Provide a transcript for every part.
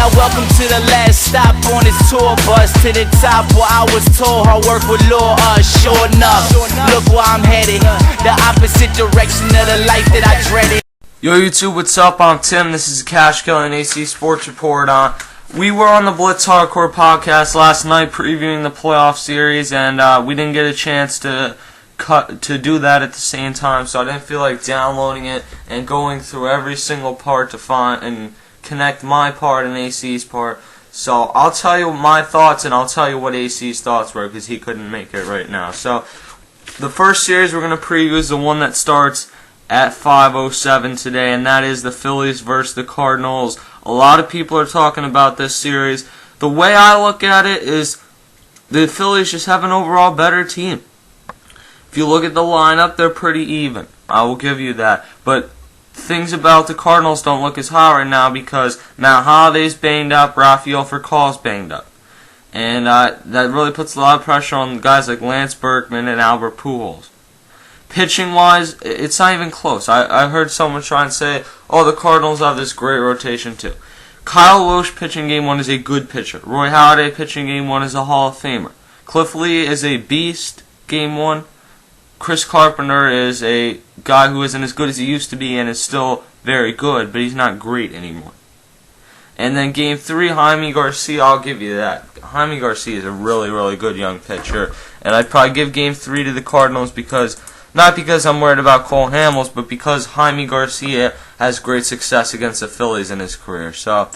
Now welcome to the last stop on this tour bus, to the top where I was told hard work would lure us. Sure enough, look where I'm headed, the opposite direction of the life that I dreaded. Yo YouTube, what's up? I'm Tim. This is Cash Killing AC Sports Report. We were on the Blitz Hardcore podcast last night previewing the playoff series, and we didn't get a chance to do that at the same time, so I didn't feel like downloading it and going through every single part to find and connect my part and AC's part. So I'll tell you my thoughts, and I'll tell you what AC's thoughts were, because he couldn't make it right now. So the first series we're going to preview is the one that starts at 5:07 today, and that is the Phillies versus the Cardinals. A lot of people are talking about this series. The way I look at it is the Phillies just have an overall better team. If you look at the lineup, they're pretty even. I will give you that. But things about the Cardinals don't look as hot right now because Matt Holliday's banged up, Rafael Furcal's banged up. And that really puts a lot of pressure on guys like Lance Berkman and Albert Pujols. Pitching-wise, it's not even close. I heard someone try and say, oh, the Cardinals have this great rotation too. Kyle Lohse pitching game 1 is a good pitcher. Roy Halladay pitching game 1 is a Hall of Famer. Cliff Lee is a beast game 1. Chris Carpenter is a guy who isn't as good as he used to be and is still very good, but he's not great anymore. And then game 3, Jaime Garcia, I'll give you that. Jaime Garcia is a really, really good young pitcher. And I'd probably give game 3 to the Cardinals not because I'm worried about Cole Hamels, but because Jaime Garcia has great success against the Phillies in his career. So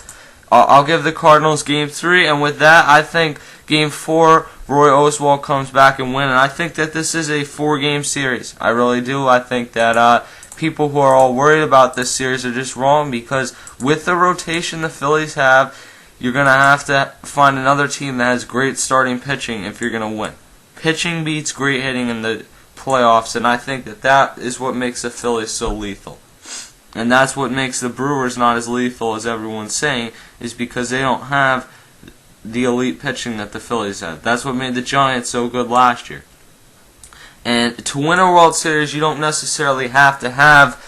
I'll give the Cardinals game 3, and with that, I think game 4, Roy Oswalt comes back and wins. And I think that this is a 4-game series. I really do. I think that people who are all worried about this series are just wrong, because with the rotation the Phillies have, you're going to have to find another team that has great starting pitching if you're going to win. Pitching beats great hitting in the playoffs, and I think that is what makes the Phillies so lethal. And that's what makes the Brewers not as lethal as everyone's saying, is because they don't have the elite pitching that the Phillies have. That's what made the Giants so good last year. And to win a World Series, you don't necessarily have to have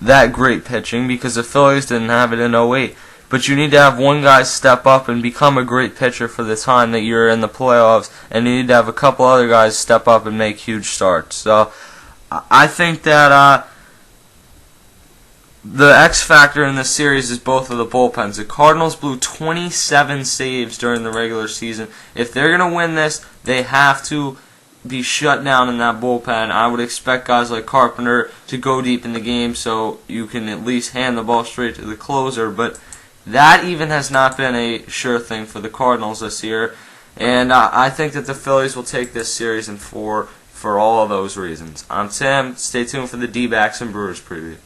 that great pitching, because the Phillies didn't have it in '08. But you need to have one guy step up and become a great pitcher for the time that you're in the playoffs, and you need to have a couple other guys step up and make huge starts. So I think that the X factor in this series is both of the bullpens. The Cardinals blew 27 saves during the regular season. If they're going to win this, they have to be shut down in that bullpen. I would expect guys like Carpenter to go deep in the game so you can at least hand the ball straight to the closer, but that even has not been a sure thing for the Cardinals this year. And I think that the Phillies will take this series in 4 for all of those reasons. I'm Tim. Stay tuned for the D-backs and Brewers preview.